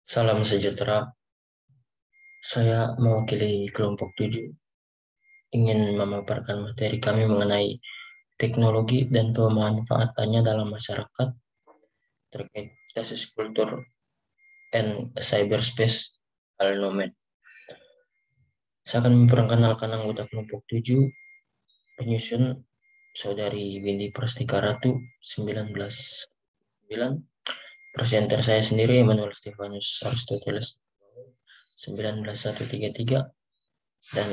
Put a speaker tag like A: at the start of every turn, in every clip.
A: Salam sejahtera, saya mewakili kelompok 7 ingin memaparkan materi kami mengenai teknologi dan pemanfaatannya dalam masyarakat terkait kasus kultur and cyberspace Alnomed. Saya akan memperkenalkan anggota kelompok 7, penyusun Saudari Windy Prastika Ratu 1909, presenter saya sendiri Emmanuel Stefanus Aristoteles 19133, dan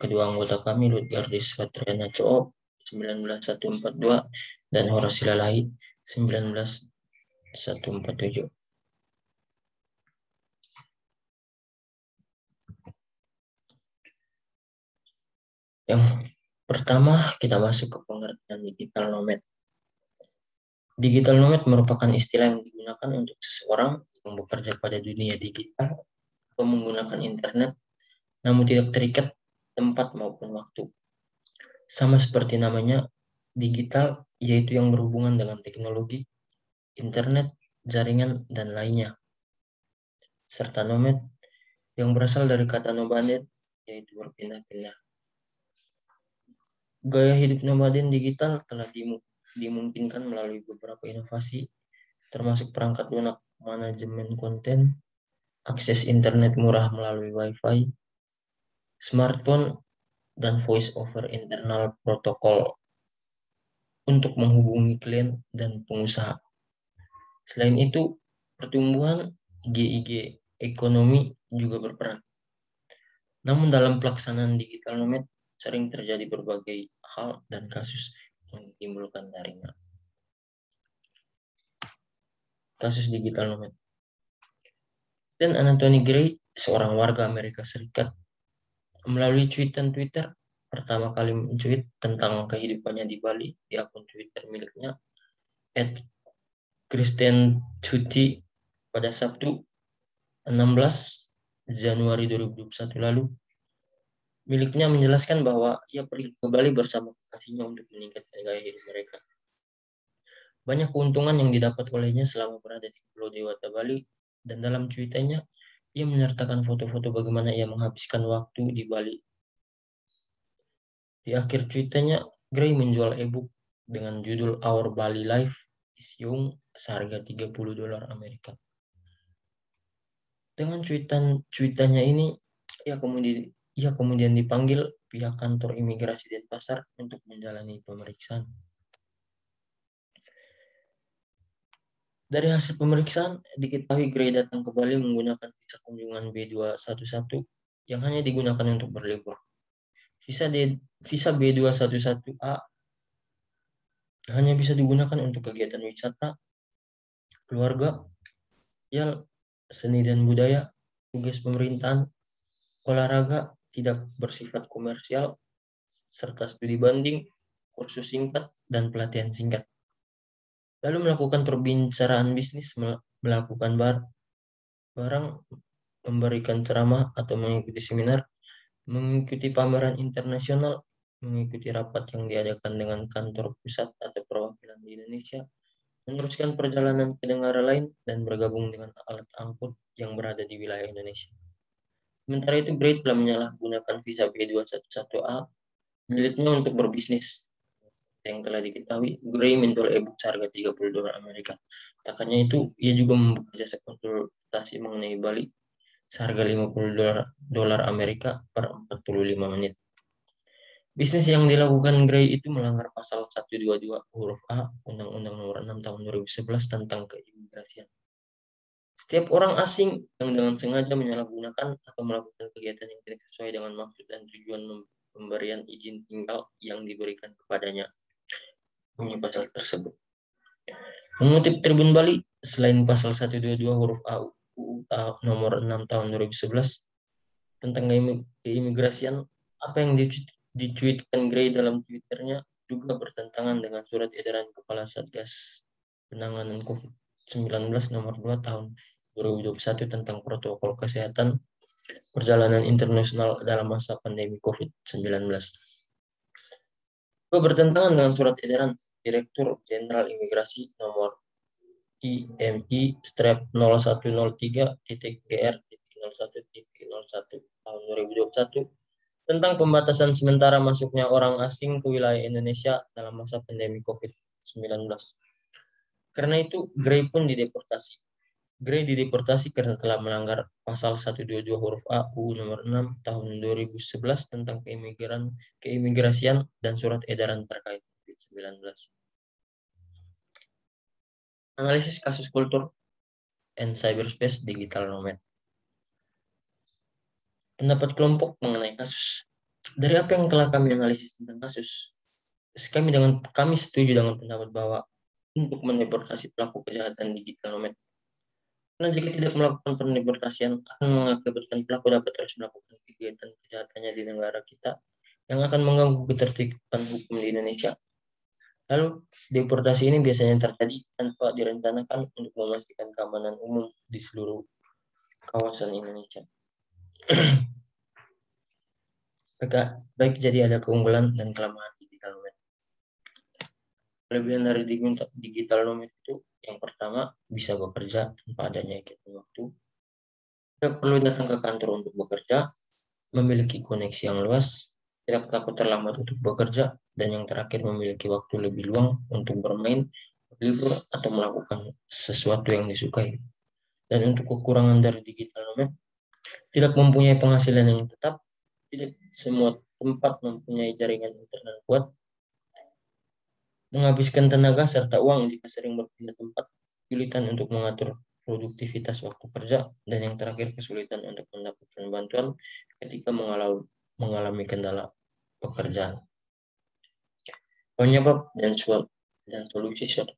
A: kedua anggota kami Lutgardis Fatriana Coo 19142 dan Horace Lalai 19147. Yang pertama, kita masuk ke pengertian digital nomad. Digital nomad merupakan istilah yang digunakan untuk seseorang yang bekerja pada dunia digital atau menggunakan internet namun tidak terikat tempat maupun waktu. Sama seperti namanya, digital yaitu yang berhubungan dengan teknologi, internet, jaringan, dan lainnya. Serta nomad yang berasal dari kata nomaden, yaitu berpindah-pindah. Gaya hidup nomaden digital telah dimungkinkan melalui beberapa inovasi, termasuk perangkat lunak manajemen konten, akses internet murah melalui Wi-Fi, smartphone, dan voice over internal protokol untuk menghubungi klien dan pengusaha. Selain itu, pertumbuhan GIG ekonomi juga berperan. Namun dalam pelaksanaan digital nomad sering terjadi berbagai hal dan kasus yang ditimbulkan darinya. Kasus digital nomad. Dan Anthony Gray, seorang warga Amerika Serikat, melalui cuitan Twitter, pertama kali mencuit tentang kehidupannya di Bali di akun Twitter miliknya @Christian_Tuti pada Sabtu 16 Januari 2021 lalu. Miliknya menjelaskan bahwa ia pergi ke Bali bersama kekasihnya untuk meningkatkan gaya hidup mereka. Banyak keuntungan yang didapat olehnya selama berada di Pulau Dewata Bali, dan dalam cuitannya ia menyertakan foto-foto bagaimana ia menghabiskan waktu di Bali. Di akhir cuitannya, Gray menjual e-book dengan judul Our Bali Life is Young seharga $30 Amerika. Dengan cuitannya ini, ia kemudian dipanggil pihak kantor imigrasi Denpasar untuk menjalani pemeriksaan. Dari hasil pemeriksaan, diketahui Gray datang ke Bali menggunakan visa kunjungan B211 yang hanya digunakan untuk berlibur. Visa B211A hanya bisa digunakan untuk kegiatan wisata, keluarga, seni dan budaya, tugas pemerintahan, olahraga, tidak bersifat komersial, serta studi banding, kursus singkat, dan pelatihan singkat. Lalu melakukan perbincangan bisnis, melakukan barang, memberikan ceramah atau mengikuti seminar, mengikuti pameran internasional, mengikuti rapat yang diadakan dengan kantor pusat atau perwakilan di Indonesia, meneruskan perjalanan ke negara lain, dan bergabung dengan alat angkut yang berada di wilayah Indonesia. Sementara itu, Gray telah menyalahgunakan visa B211A miliknya untuk berbisnis. Yang telah diketahui, Gray menjual e-book seharga $30 Amerika. Takannya itu, ia juga membuka jasa konsultasi mengenai Bali seharga $50 Amerika per 45 menit. Bisnis yang dilakukan Gray itu melanggar pasal 122 huruf A Undang-Undang Nomor 6 Tahun 2011 tentang keimigrasian. Setiap orang asing yang dengan sengaja menyalahgunakan atau melakukan kegiatan yang tidak sesuai dengan maksud dan tujuan pemberian izin tinggal yang diberikan kepadanya, bunyi pasal tersebut. Mengutip Tribun Bali, selain pasal 122 huruf A UU Nomor 6 Tahun 2011 tentang keimigrasian, apa yang dicuitkan Gray dalam Twitternya juga bertentangan dengan surat edaran Kepala Satgas Penanganan COVID-19 Nomor 2 Tahun 2021 tentang protokol kesehatan perjalanan internasional dalam masa pandemi COVID-19. Bertentangan dengan surat edaran Direktur Jenderal Imigrasi Nomor IMI-0103.gr.01.01 tahun 2021 tentang pembatasan sementara masuknya orang asing ke wilayah Indonesia dalam masa pandemi COVID-19. Karena itu, Gray pun dideportasi. Gray dideportasi karena telah melanggar pasal 122 huruf A UU nomor 6 tahun 2011 tentang keimigrasian dan surat edaran terkait COVID-19. Analisis kasus kultur and cyberspace digital nomad. Pendapat kelompok mengenai kasus. Dari apa yang telah kami analisis tentang kasus, kami setuju dengan pendapat bahwa untuk mendeportasi pelaku kejahatan digital nomad, karena jika tidak melakukan pendeportasian akan mengakibatkan pelaku dapat terus melakukan kegiatan kejahatannya di negara kita yang akan mengganggu ketertiban hukum di Indonesia. Lalu, deportasi ini biasanya terjadi tanpa direncanakan untuk memastikan keamanan umum di seluruh kawasan Indonesia. Baik jadi ada keunggulan dan kelemahan digital nomad. Kelebihan dari digital nomad itu yang pertama bisa bekerja tanpa adanya ikatan waktu. Tidak perlu datang ke kantor untuk bekerja, memiliki koneksi yang luas, tidak takut terlambat untuk bekerja, dan yang terakhir memiliki waktu lebih luang untuk bermain, berlibur, atau melakukan sesuatu yang disukai. Dan untuk kekurangan dari digital nomad, tidak mempunyai penghasilan yang tetap, tidak semua tempat mempunyai jaringan internet kuat, menghabiskan tenaga serta uang jika sering berpindah tempat, kesulitan untuk mengatur produktivitas waktu kerja, dan yang terakhir kesulitan untuk mendapatkan bantuan ketika mengalami kendala pekerjaan. Penyebab dan solusi suatu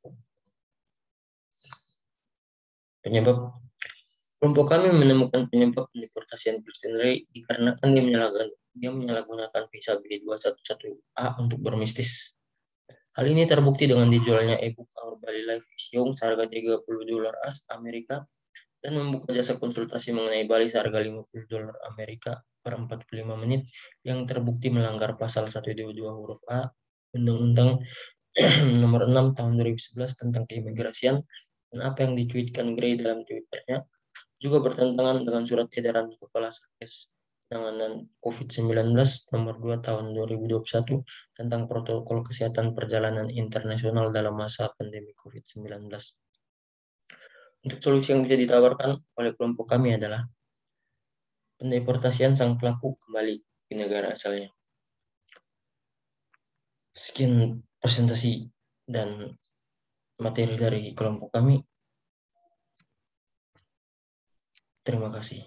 A: penyebab. Kelompok kami menemukan penyebab deportasi Kristen Ray dikarenakan dia menyalahgunakan visa B211A untuk bermistis. Hal ini terbukti dengan dijualnya e-book Our Bali Life is Young seharga $30 Amerika dan membuka jasa konsultasi mengenai Bali seharga $50 Amerika per 45 menit yang terbukti melanggar pasal 122 huruf A Undang-Undang nomor 6 tahun 2011 tentang keimigrasian, dan apa yang dicuitkan Gray dalam Twitternya juga bertentangan dengan surat edaran Kepala Satgas Penanganan COVID-19 nomor 2 tahun 2021 tentang protokol kesehatan perjalanan internasional dalam masa pandemi COVID-19. Untuk solusi yang bisa ditawarkan oleh kelompok kami adalah pendeportasian sang pelaku kembali ke negara asalnya. Sekian presentasi dan materi dari kelompok kami. Terima kasih.